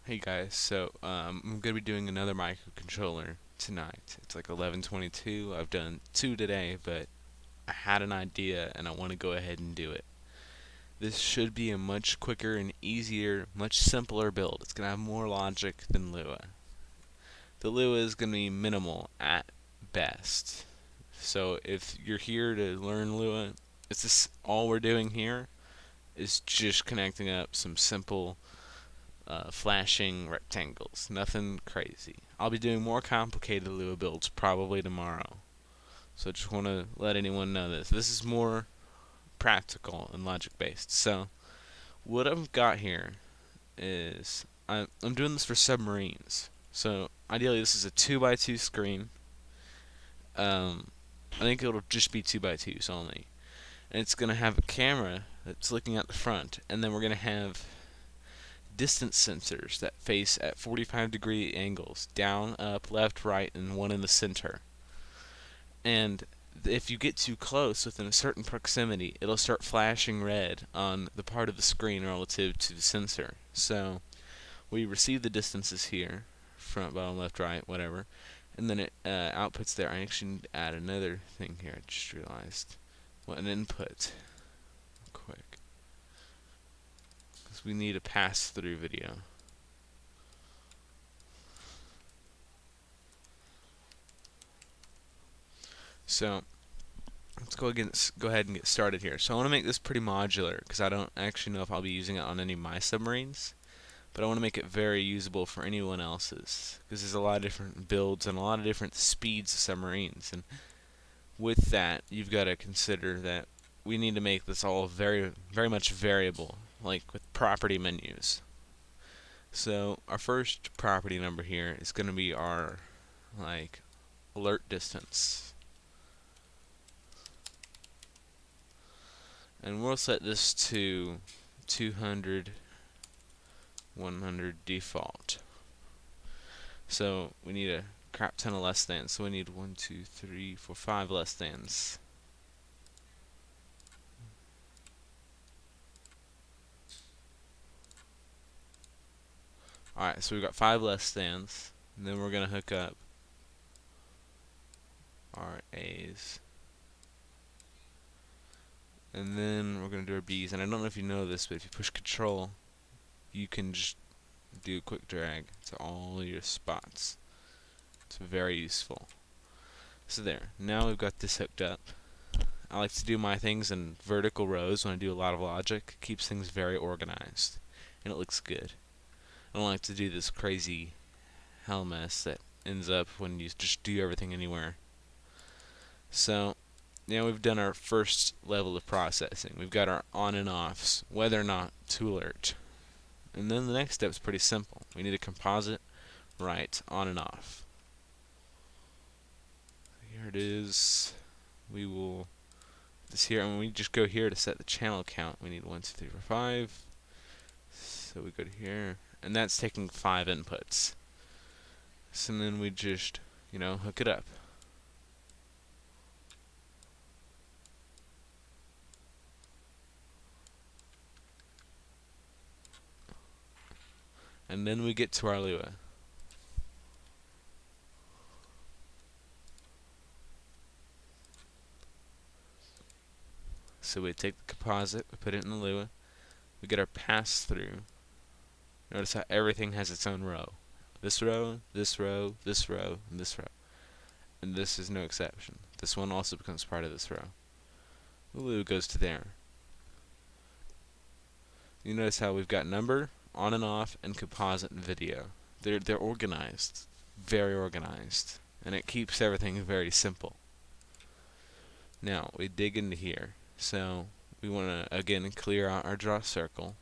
Hey guys, I'm gonna be doing another microcontroller tonight. It's like 11:22. I've done two today, but I had an idea and I want to go ahead and do it. This should be a much quicker and easier, much simpler build. It's gonna have more logic than Lua. The Lua is gonna be minimal at best. So if you're here to learn Lua, it's just all we're doing here is just connecting up some simple flashing rectangles. Nothing crazy. I'll be doing more complicated Lua builds probably tomorrow. So I just want to let anyone know this. This is more practical and logic based. So what I've got here is I'm doing this for submarines. So ideally this is a 2x2 screen. I think it'll just be 2x2s only. And it's going to have a camera that's looking at the front. And then we're going to have distance sensors that face at 45-degree angles, down, up, left, right, and one in the center. And if you get too close within a certain proximity, it'll start flashing red on the part of the screen relative to the sensor. So we receive the distances here, front, bottom, left, right, whatever, and then it outputs there. I actually need to add another thing here. I just realized. What an input. Quick. Because we need a pass-through video. So let's go ahead and get started here. So I want to make this pretty modular because I don't actually know if I'll be using it on any of my submarines, but I want to make it very usable for anyone else's because there's a lot of different builds and a lot of different speeds of submarines, and with that you've got to consider that we need to make this all very much variable, like with property menus. So our first property number here is going to be our alert distance. And we'll set this to 200, 100 default. So we need a crap ton of less than. So we need 1, 2, 3, 4, 5 less thans. Alright, so we've got 5 less thans. And then we're going to hook up our A's. And then we're going to do our B's. And I don't know if you know this, but if you push Control, you can just do a quick drag to all your spots. It's very useful. So there. Now we've got this hooked up. I like to do my things in vertical rows when I do a lot of logic. It keeps things very organized. And it looks good. I don't like to do this crazy hell mess that ends up when you just do everything anywhere. So now we've done our first level of processing. We've got our on and offs, whether or not to alert. And then the next step is pretty simple. We need a composite right on and off. Here it is. We will this here, and when we just go here to set the channel count, we need 1, 2, 3, 4, 5. So we go to here, and that's taking 5 inputs. So then we just, hook it up. And then we get to our Lua. So we take the composite, we put it in the Lua, we get our pass-through. Notice how everything has its own row. This row, this row, this row, and this row. And this is no exception. This one also becomes part of this row. The Lua goes to there. You notice how we've got number, on and off, and composite and video. They're organized, very organized, and it keeps everything very simple. Now we dig into here. So we want to again clear out our draw circle.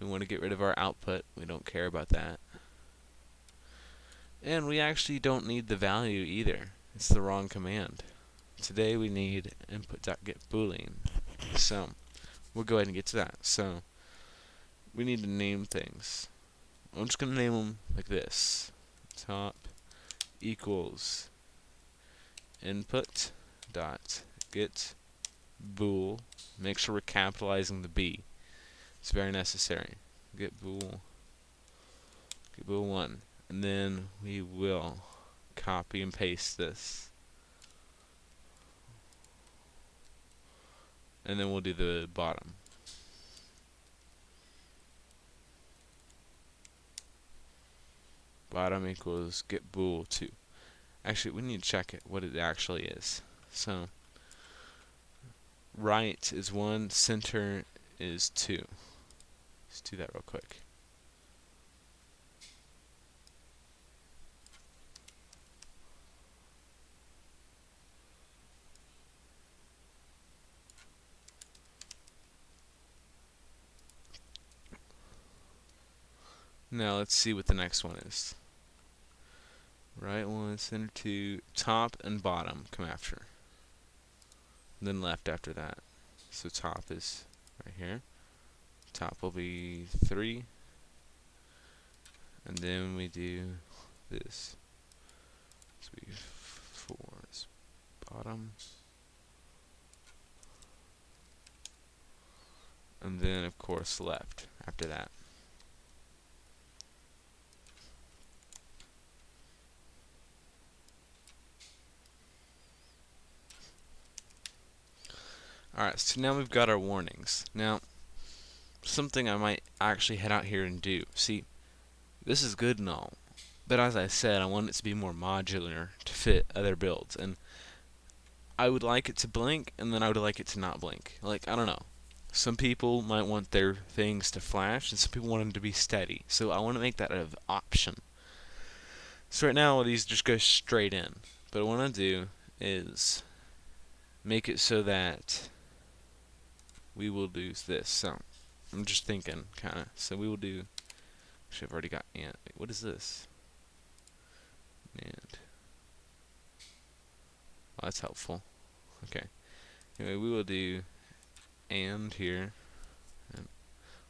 We want to get rid of our output. We don't care about that. And we actually don't need the value either. It's the wrong command. Today we need input.get boolean. So we'll go ahead and get to that. So we need to name things. I'm just going to name them like this. Top equals input dot get bool. Make sure we're capitalizing the B. It's very necessary. Get bool get bool 1. And then we will copy and paste this. And then we'll do the bottom. Bottom equals get bool 2. Actually, we need to check it, what it actually is. So, right is 1, center is 2. Let's do that real quick. Now let's see what the next one is. Right 1, center 2, top and bottom come after. And then left after that. So top is right here. Top will be 3. And then we do this. So we 4 is bottom. And then of course left after that. Alright, so now we've got our warnings. Now, something I might actually head out here and do. See, this is good and all, but as I said, I want it to be more modular to fit other builds, and I would like it to blink, and then I would like it to not blink. Like, I don't know. Some people might want their things to flash, and some people want them to be steady. So I want to make that an option. So right now, these just go straight in. But what I want to do is make it so that we will do this. So I'm just thinking, kind of. So we will do. Actually, I've already got and. Wait, what is this? And. Oh, that's helpful. Okay. Anyway, we will do and here. And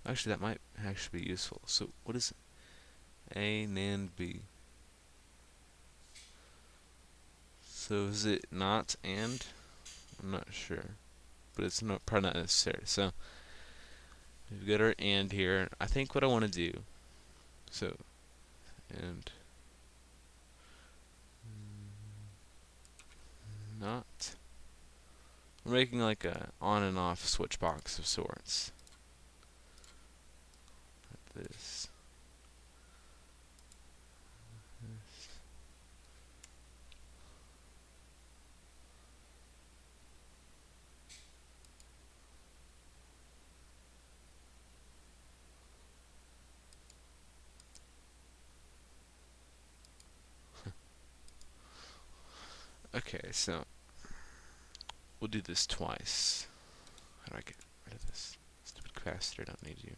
actually, that might actually be useful. So what is A and B? So is it not and? I'm not sure, but it's not probably not necessary. So we've got our and here. I think what I want to do. So and not. We're making like a on and off switch box of sorts. Like this. Okay, so we'll do this twice. How do I get rid of this stupid capacitor? Don't need you.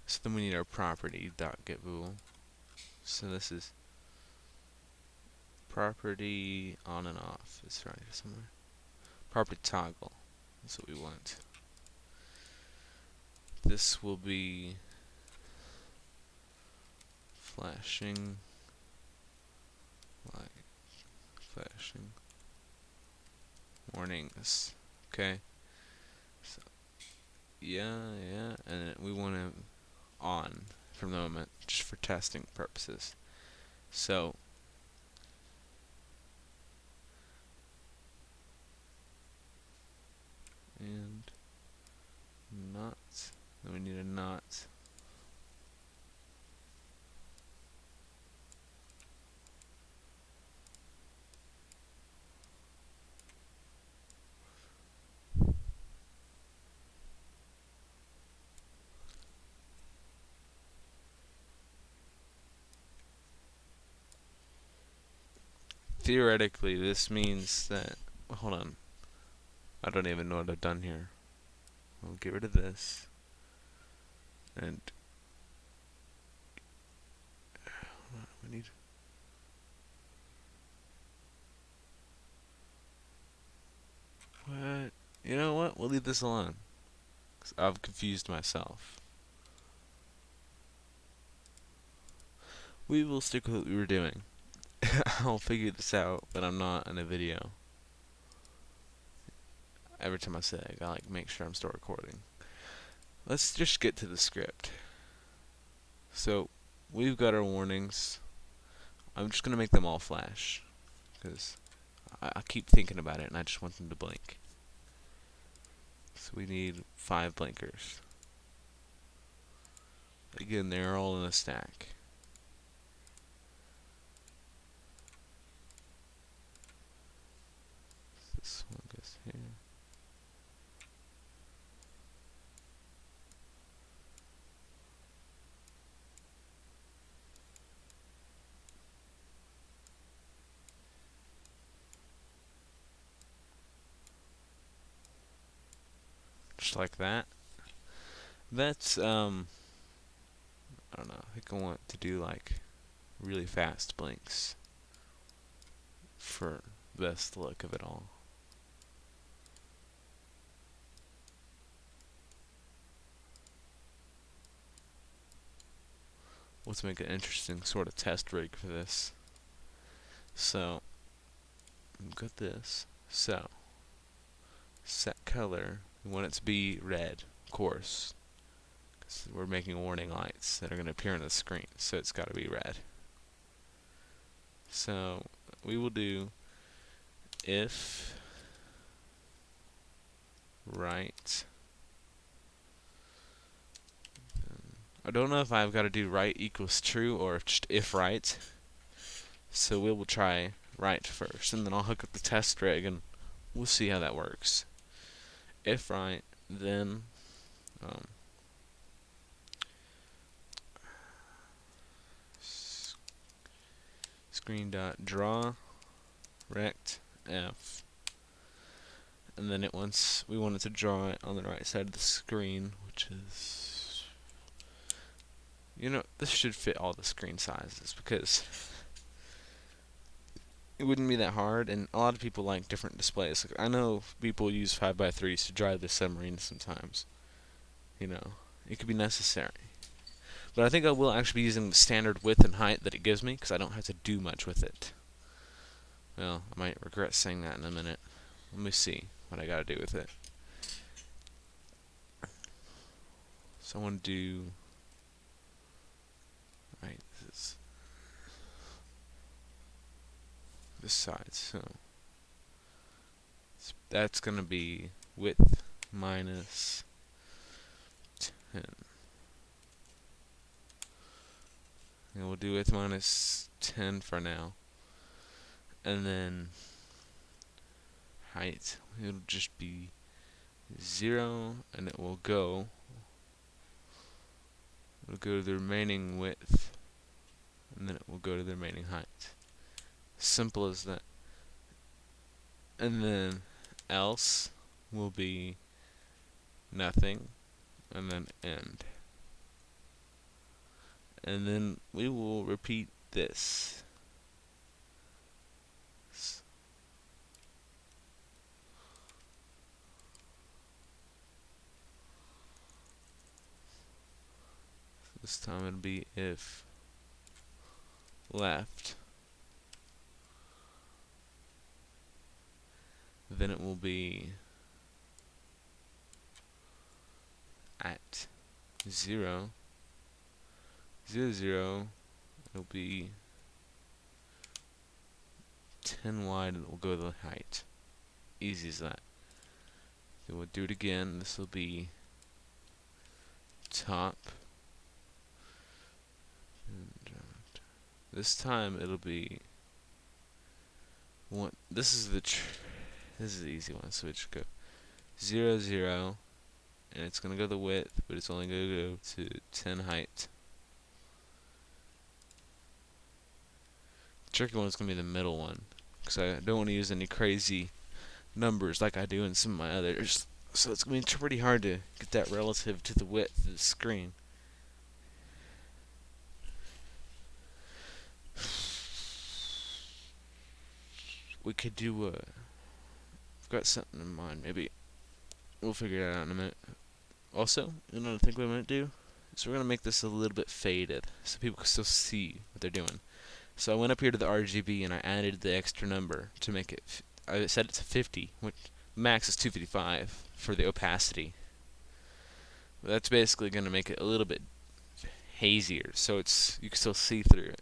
So then we need our property dot get bool. So this is property on and off. It's right here somewhere. Property toggle. That's what we want. This will be flashing light, flashing warnings. Okay. So yeah, and we want to on from the moment just for testing purposes. So and not. Then we need a not. Theoretically, this means that. Hold on. I don't even know what I've done here. We'll get rid of this. And. Hold on, we need. What? You know what? We'll leave this alone. 'Cause I've confused myself. We will stick with what we were doing. I'll figure this out, but I'm not in a video. Every time I say it, I gotta like make sure I'm still recording. let's just get to the script. So we've got our warnings. I'm just gonna make them all flash because I keep thinking about it and I just want them to blink. So we need 5 blinkers. Again, they're all in a stack. This one goes here. Just like that. That's I don't know. I think I want to do like really fast blinks for the best look of it all. Let's make an interesting sort of test rig for this. So we've got this. So set color. We want it to be red, of course. We're making warning lights that are going to appear on the screen, so it's got to be red. So we will do if right. I don't know if I've got to do right equals true or just if right. So we will try right first, and then I'll hook up the test rig and we'll see how that works. If right, then screen dot draw rect f, and then we want it to draw it on the right side of the screen, which is, this should fit all the screen sizes because it wouldn't be that hard, and a lot of people like different displays. Like, I know people use 5x3s to drive the submarine sometimes. It could be necessary. But I think I will actually be using the standard width and height that it gives me because I don't have to do much with it. Well, I might regret saying that in a minute. Let me see what I gotta do with it. So I want to do this side. So that's gonna be width minus 10. And we'll do width minus 10 for now. And then height, it'll just be 0, and it'll go to the remaining width, and then it will go to the remaining height. Simple as that. And then else will be nothing, and then end. And then we will repeat this. This time it'll be if left, then it will be at 0, 0, 0, it'll be 10 wide, and it will go to the height. Easy as that. Then we'll do it again. This will be top. And this time it'll be one. This is the easy one. So it should go 0, 0, and it's gonna go the width, but it's only gonna go to 10 height. The tricky one is gonna be the middle one, because I don't want to use any crazy numbers like I do in some of my others. So it's going to be pretty hard to get that relative to the width of the screen. We could do I've got something in mind. Maybe we'll figure it out in a minute. Also, another thing we might do is we're going to make this a little bit faded so people can still see what they're doing. So I went up here to the RGB and I added the extra number to make it. I set it to 50, which max is 255 for the opacity. That's basically going to make it a little bit hazier, so you can still see through it.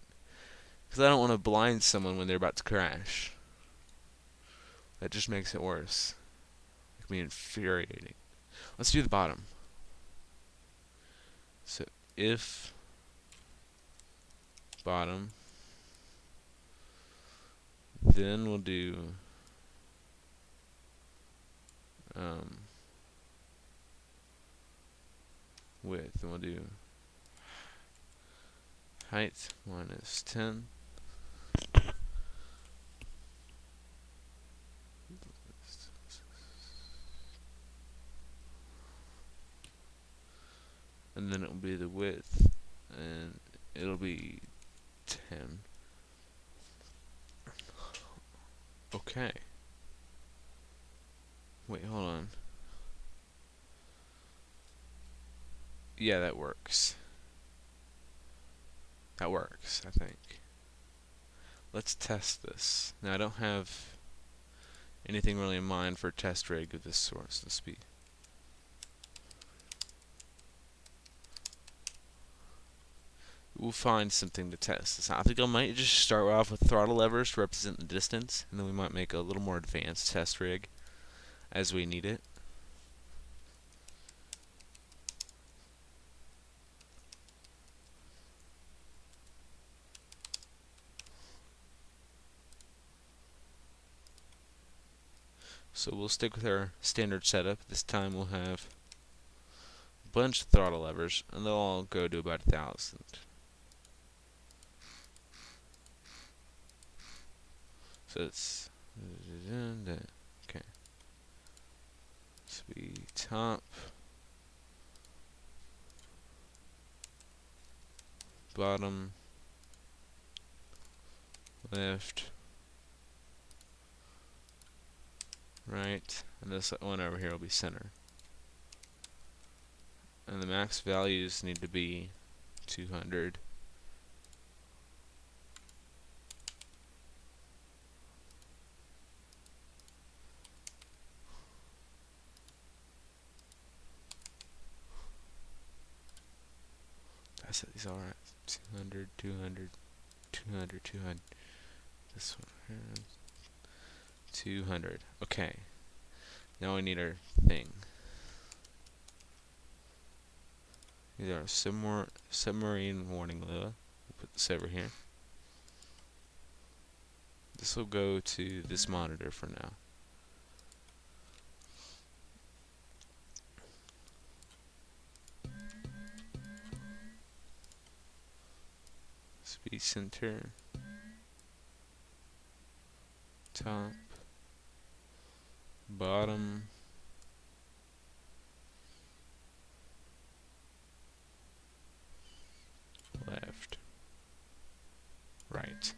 Because I don't want to blind someone when they're about to crash. That just makes it worse. It can be infuriating. Let's do the bottom. So if bottom, then we'll do width, and we'll do height minus 10. And then it will be the width, and it'll be 10. Okay. Wait, hold on. Yeah, that works. That works, I think. Let's test this. Now, I don't have anything really in mind for a test rig of this sort, so let's be. We'll find something to test this. I think I might just start off with throttle levers to represent the distance, and then we might make a little more advanced test rig as we need it. So we'll stick with our standard setup. This time we'll have a bunch of throttle levers, and they'll all go to about 1,000. So it's okay. So we top, bottom, left, right, and this one over here will be center. And the max values need to be 200. I said these all right. 200, 200, 200, 200. This one here. 200. Okay. Now we need our thing. These are submarine warning lure. We'll put this over here. This will go to this monitor for now. Speed center, top, bottom, left, right.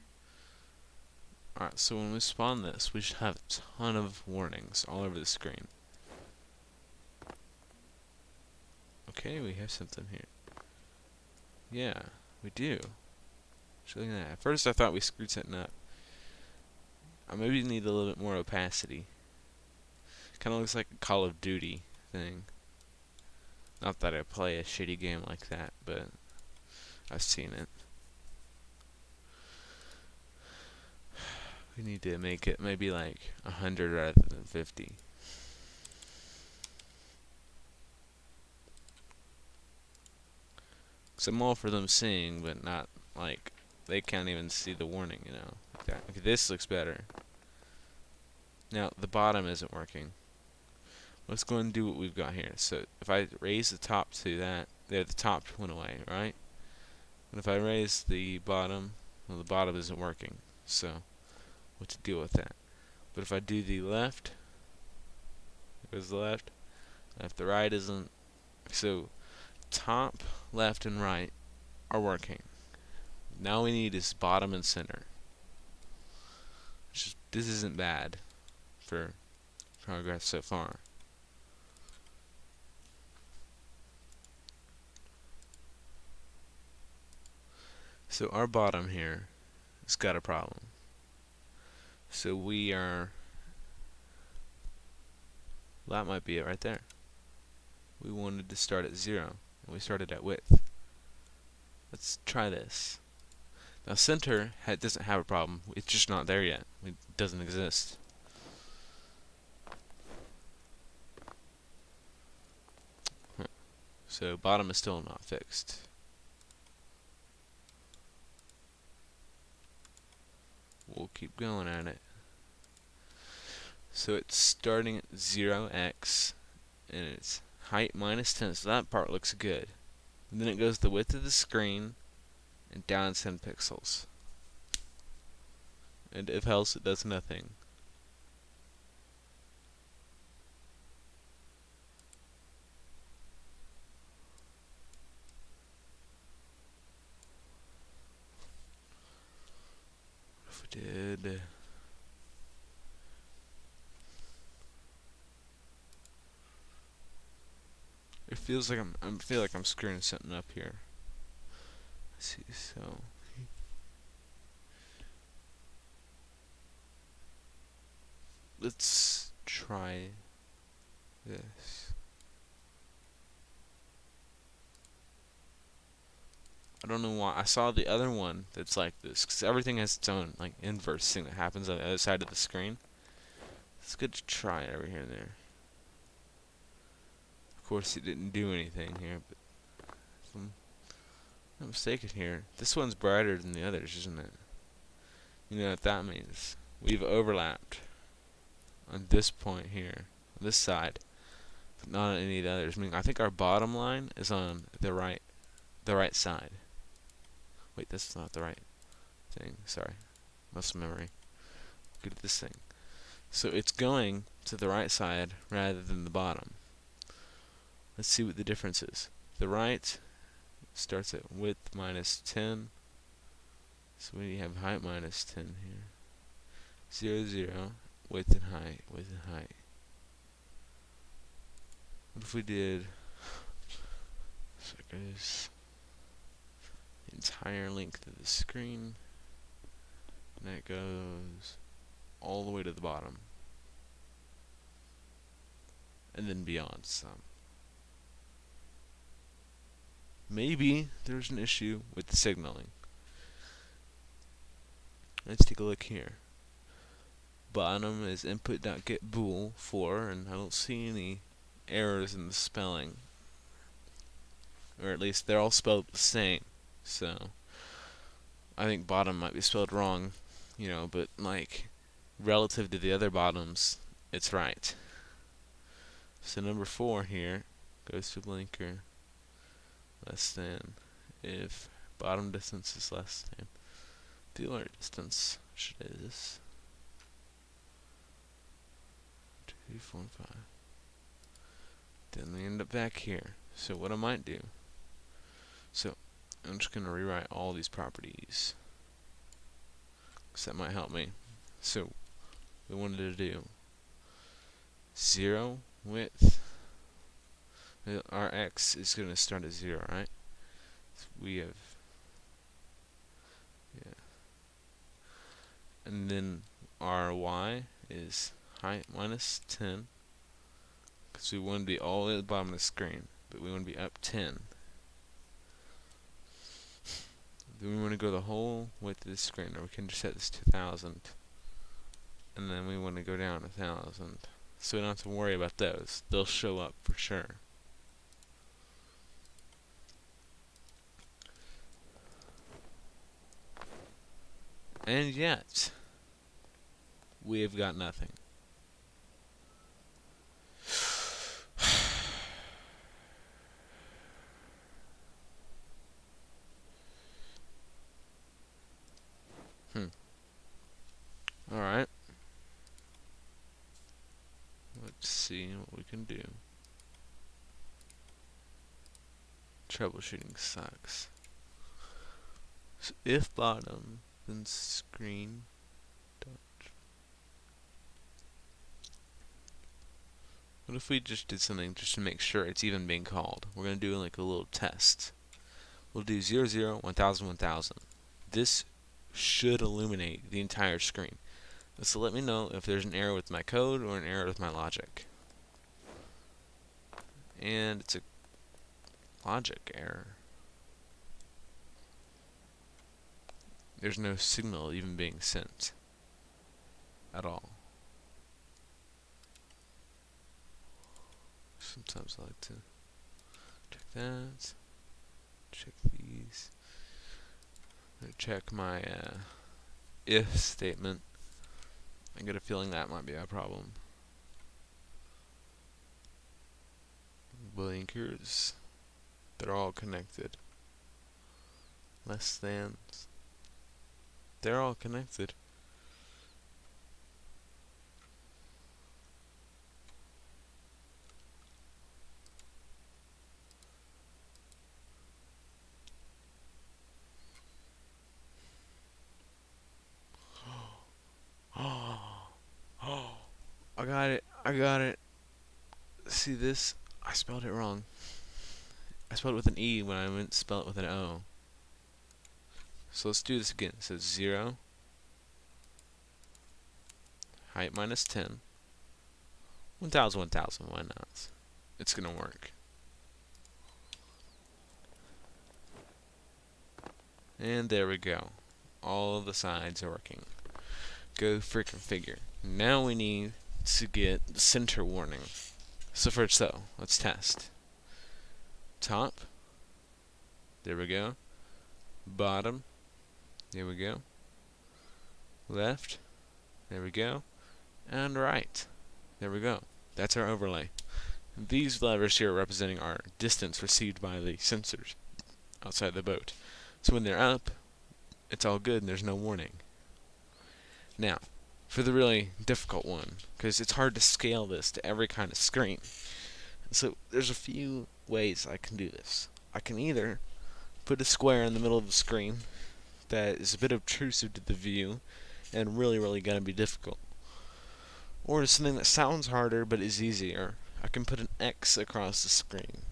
Alright, so when we spawn this, we should have a ton of warnings all over the screen. Okay, we have something here. Yeah, we do. Look at that. At first I thought we screwed something up. I maybe need a little bit more opacity. Kinda looks like a Call of Duty thing. Not that I play a shitty game like that, but I've seen it. We need to make it maybe like 100 rather than 50. Cause I'm all for them seeing, but not like they can't even see the warning, you know. Like that. Okay, this looks better. Now the bottom isn't working. Let's go and do what we've got here. So if I raise the top to that, there the top went away, right? And if I raise the bottom, well, the bottom isn't working. So what to deal with that? But if I do the left, it goes the left. If the right isn't, so top, left, and right are working. Now we need is bottom and center. This isn't bad for progress so far. So our bottom here has got a problem. So we are, that might be it right there. we wanted to start at 0, and we started at width. Let's try this. Now center doesn't have a problem. It's just not there yet. It doesn't exist. So bottom is still not fixed. We'll keep going at it. So it's starting at 0x, and it's height minus 10, so that part looks good. And then it goes the width of the screen and down 10 pixels. And if else, it does nothing. If we did... It feels like I feel like I'm screwing something up here. Let's see, so let's try this. I don't know why. I saw the other one that's like this, because everything has its own like inverse thing that happens on the other side of the screen. It's good to try it over here and there. Of course, it didn't do anything here, but if I'm not mistaken here, this one's brighter than the others, isn't it? You know what that means? We've overlapped on this point here, on this side, but not on any of the others. I mean, I think our bottom line is on the right side. Wait, that's not the right thing. Sorry, muscle memory. Good at this thing. So it's going to the right side rather than the bottom. Let's see what the difference is. The right starts at width minus 10. So we have height minus 10 here. 0, 0, width and height, width and height. What if we did, so it goes the entire length of the screen, and that goes all the way to the bottom, and then beyond some. Maybe there's an issue with the signaling. Let's take a look here. Bottom is input.getBool 4, and I don't see any errors in the spelling, or at least they're all spelled the same. So I think bottom might be spelled wrong, you know, but like relative to the other bottoms, it's right. So number 4 here goes to blinker less than if bottom distance is less than the alert distance, which is 2, 4, 5. Then we end up back here. So what I might do, so I'm just going to rewrite all these properties, because that might help me. So we wanted to do 0 width. Our x is going to start at 0, right? So we have, yeah. And then our y is height minus 10, because we want to be all the way at the bottom of the screen, but we want to be up 10. Then we want to go the whole width of the screen, or we can just set this to 1000, and then we want to go down 1000, so we don't have to worry about those. They'll show up for sure. And yet, we have got nothing. Alright. Let's see what we can do. Troubleshooting sucks. So if bottom, then screen dot. What if we just did something just to make sure it's even being called? We're going to do like a little test. We'll do 0, 0, 1000, 1000. This should illuminate the entire screen. So let me know if there's an error with my code or an error with my logic. And it's a logic error. There's no signal even being sent at all. Sometimes I like to check that, check these, check my if statement. I get a feeling that might be a problem. Blinkers, they're all connected. Less than, they're all connected. I got it. I got it. See this? I spelled it wrong. I spelled it with an E when I meant to spell it with an O. So let's do this again. It says 0, height minus 10, 1000, 1000. Why not? It's gonna work. And there we go. All of the sides are working. Go freaking figure. Now we need to get the center warning. So first though, let's test. Top. There we go. Bottom. There we go. Left. There we go. And right. There we go. That's our overlay. These levers here are representing our distance received by the sensors outside the boat. So when they're up, it's all good and there's no warning. Now, for the really difficult one, because it's hard to scale this to every kind of screen. So there's a few ways I can do this. I can either put a square in the middle of the screen that is a bit obtrusive to the view and really gonna be difficult. Or something that sounds harder but is easier. I can put an X across the screen.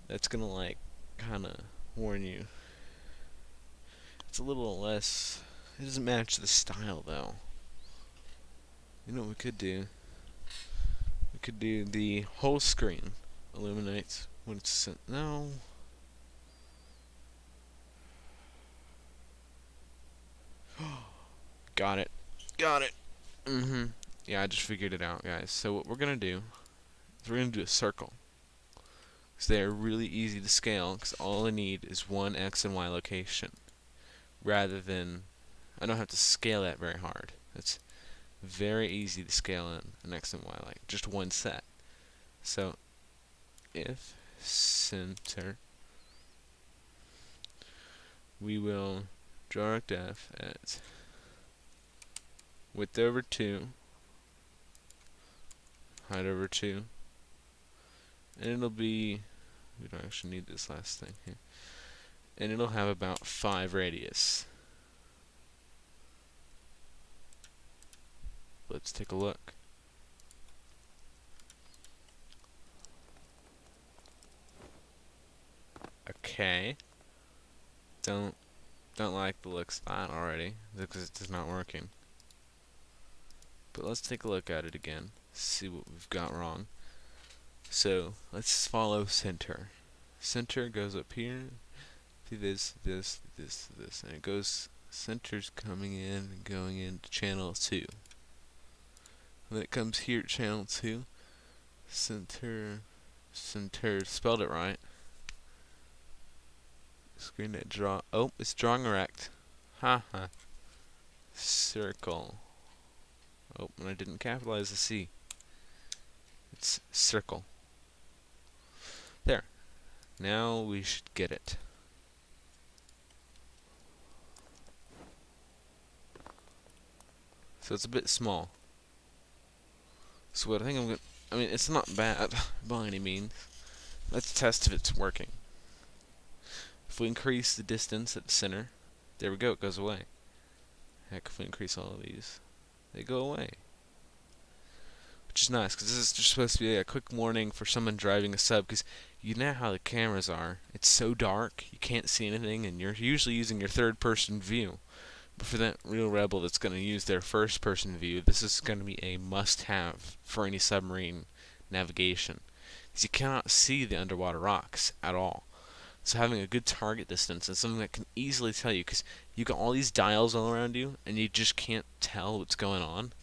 That's gonna like kinda warn you. It's a little less, it doesn't match the style though. You know what we could do? We could do the whole screen illuminates when it's sent. No. Got it. Got it. Yeah, I just figured it out, guys. So what we're gonna do is we're gonna do a circle. Because they're really easy to scale, because all I need is one X and Y location. Rather than, I don't have to scale that very hard. It's very easy to scale in an X and Y, like just one set. So, if center, we will direct F at width over 2, height over 2, and it'll be, we don't actually need this last thing here, and it'll have about 5 radius. Let's take a look. Okay. Don't like the looks of that already, because it's not working. But let's take a look at it again, see what we've got wrong. So let's follow center. Center goes up here. See this, and it goes. Center's coming in and going into channel 2. When it comes here to channel 2, center, spelled it right. Screen that draw. Oh, it's drawing erect. Haha. Circle. Oh, and I didn't capitalize the C. It's circle. There. Now we should get it. So it's a bit small. So what I think I'm gonna, I mean, it's not bad by any means. Let's test if it's working. If we increase the distance at the center, there we go, it goes away. Heck, if we increase all of these, they go away. Which is nice, because this is just supposed to be a quick warning for someone driving a sub, because you know how the cameras are. It's so dark, you can't see anything, and you're usually using your third-person view. But for that real rebel that's going to use their first-person view, this is going to be a must-have for any submarine navigation. is you cannot see the underwater rocks at all. So having a good target distance is something that can easily tell you, because you got all these dials all around you and you just can't tell what's going on.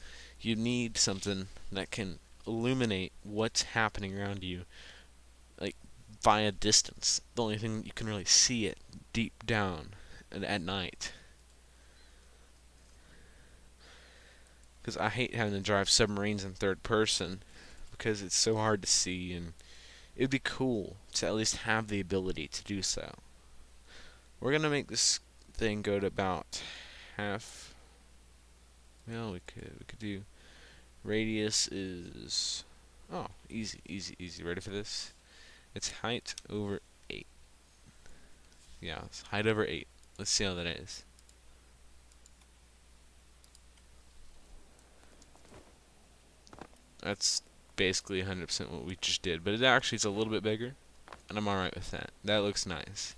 You need something that can illuminate what's happening around you, like via distance. The only thing you can really see it deep down and at night. Because I hate having to drive submarines in third person because it's so hard to see, and it'd be cool to at least have the ability to do so. We're gonna make this thing go to about half. Well, we could do radius is, oh, easy, easy, easy. Ready for this? It's height over 8. Yeah, it's height over 8. Let's see how that is. That's basically 100% what we just did, but it actually is a little bit bigger, and I'm alright with that. That looks nice.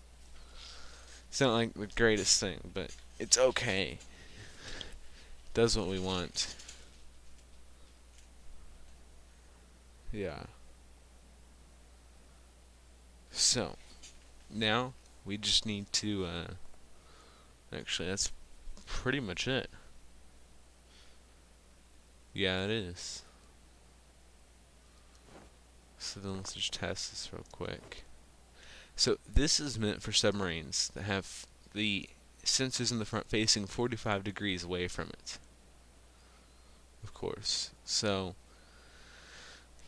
It's not like the greatest thing, but it's okay. It does what we want. Yeah. So, now we just need to, actually, that's pretty much it. Yeah, it is. So then let's just test this real quick. So this is meant for submarines that have the sensors in the front facing 45 degrees away from it. Of course. So,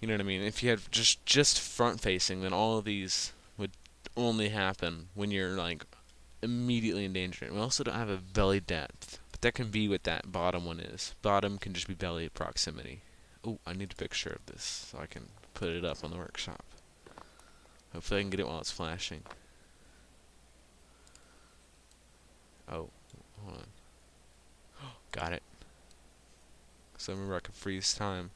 you know what I mean? If you had just front facing, then all of these would only happen when you're like immediately in danger. We also don't have a belly depth, but that can be what that bottom one is. Bottom can just be belly proximity. Oh, I need a picture of this so I can put it up on the workshop. Hopefully I can get it while it's flashing. Oh, hold on. Got it. So remember I can freeze time.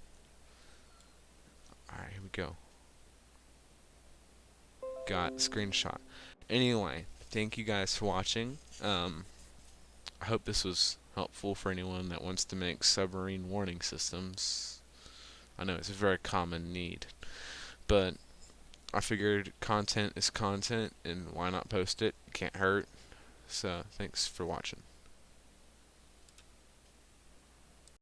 Alright, here we go. Got screenshot. Anyway, thank you guys for watching. I hope this was helpful for anyone that wants to make submarine warning systems. I know it's a very common need, but I figured content is content, and why not post it? It can't hurt. So, thanks for watching.